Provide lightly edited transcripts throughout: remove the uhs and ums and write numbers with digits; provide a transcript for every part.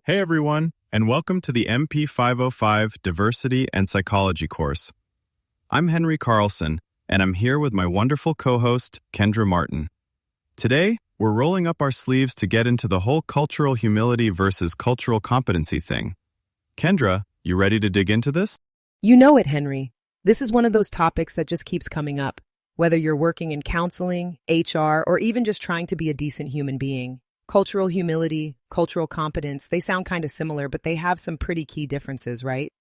Hey everyone, and welcome to the MP505 Diversity and Psychology course. I'm Henry Carlson, and I'm here with my wonderful co-host, Kendra Martin. Today, we're rolling up our sleeves to get into the whole cultural humility versus cultural competency thing. Kendra, you ready to dig into this? You know it, Henry. This is one of those topics that just keeps coming up, whether you're working in counseling, HR, or even just trying to be a decent human being. Cultural humility, cultural competence, they sound kind of similar, but they have some pretty key differences, right?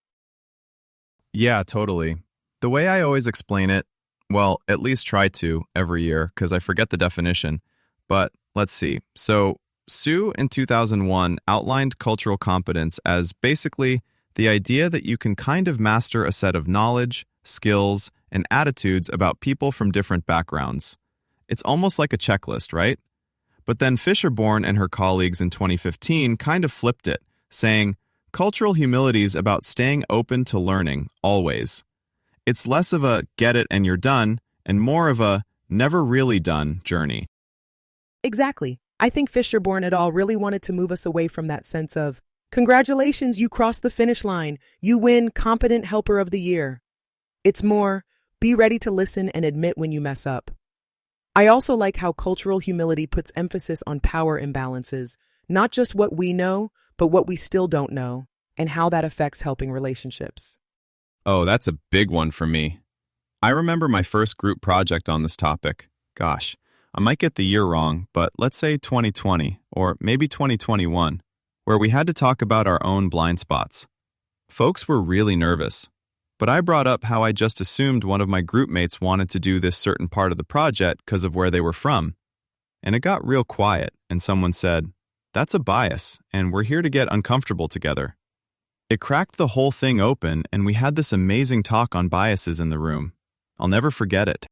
Yeah, totally. The way I always explain it, well, at least try to every year, because I forget the definition. But let's see. So, Sue in 2001 outlined cultural competence as basically the idea that you can kind of master a set of knowledge, skills, and attitudes about people from different backgrounds. It's almost like a checklist, right? But then Fisherborn and her colleagues in 2015 kind of flipped it, saying, cultural humility is about staying open to learning, always. It's less of a get it and you're done, and more of a never really done journey. Exactly. I think Fisherborn et al. Really wanted to move us away from that sense of, congratulations, you crossed the finish line. You win Competent Helper of the Year. It's more, be ready to listen and admit when you mess up. I also like how cultural humility puts emphasis on power imbalances, not just what we know, but what we still don't know, and how that affects helping relationships. Oh, that's a big one for me. I remember my first group project on this topic. Gosh, I might get the year wrong, but let's say 2020, or maybe 2021, where we had to talk about our own blind spots. Folks were really nervous. But I brought up how I just assumed one of my group mates wanted to do this certain part of the project because of where they were from. And it got real quiet, and someone said, "That's a bias, and we're here to get uncomfortable together." It cracked the whole thing open, and we had this amazing talk on biases in the room. I'll never forget it.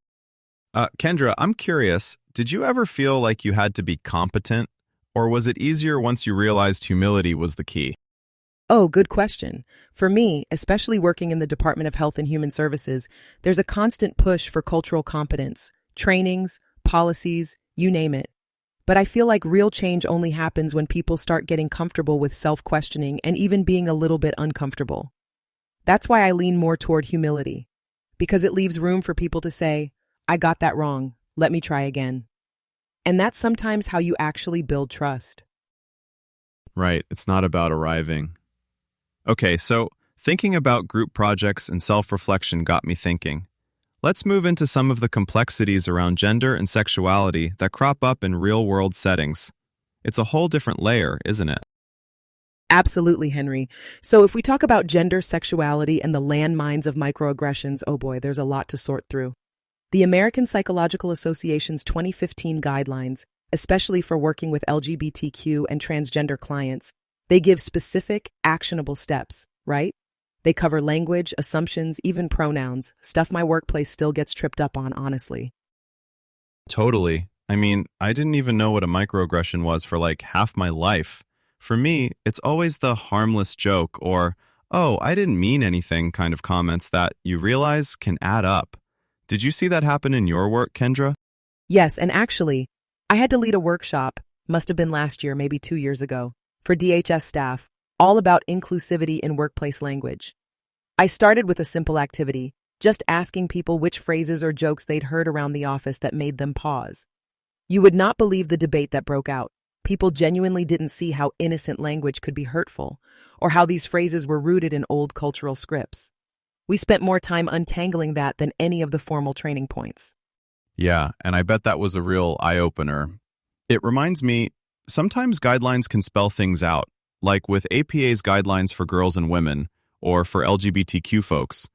Kendra, I'm curious, did you ever feel like you had to be competent, or was it easier once you realized humility was the key? Oh, good question. For me, especially working in the Department of Health and Human Services, there's a constant push for cultural competence, trainings, policies, you name it. But I feel like real change only happens when people start getting comfortable with self-questioning and even being a little bit uncomfortable. That's why I lean more toward humility, because it leaves room for people to say, I got that wrong, let me try again. And that's sometimes how you actually build trust. Right, it's not about arriving. Okay, so thinking about group projects and self-reflection got me thinking. Let's move into some of the complexities around gender and sexuality that crop up in real-world settings. It's a whole different layer, isn't it? Absolutely, Henry. So if we talk about gender, sexuality, and the landmines of microaggressions, oh boy, there's a lot to sort through. The American Psychological Association's 2015 guidelines, especially for working with LGBTQ and transgender clients, they give specific, actionable steps, right? They cover language, assumptions, even pronouns, stuff my workplace still gets tripped up on, honestly. Totally. I mean, I didn't even know what a microaggression was for like half my life. For me, it's always the harmless joke or, oh, I didn't mean anything kind of comments that you realize can add up. Did you see that happen in your work, Kendra? Yes, and actually, I had to lead a workshop, must have been last year, maybe 2 years ago, for DHS staff, all about inclusivity in workplace language. I started with a simple activity, just asking people which phrases or jokes they'd heard around the office that made them pause. You would not believe the debate that broke out. People genuinely didn't see how innocent language could be hurtful, or how these phrases were rooted in old cultural scripts. We spent more time untangling that than any of the formal training points. Yeah, and I bet that was a real eye-opener. It reminds me, sometimes guidelines can spell things out, like with APA's guidelines for girls and women, or for LGBTQ folks.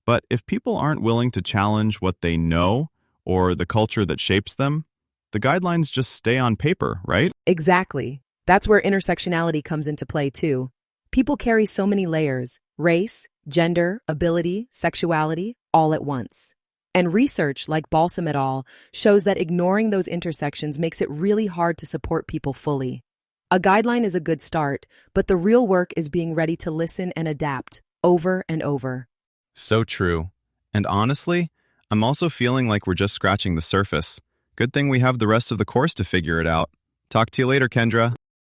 But if people aren't willing to challenge what they know, or the culture that shapes them, the guidelines just stay on paper, right? Exactly. That's where intersectionality comes into play, too. People carry so many layers: race, gender, ability, sexuality, all at once. And research, like Balsam et al., shows that ignoring those intersections makes it really hard to support people fully. A guideline is a good start, but the real work is being ready to listen and adapt over and over. So true. And honestly, I'm also feeling like we're just scratching the surface. Good thing we have the rest of the course to figure it out. Talk to you later, Kendra.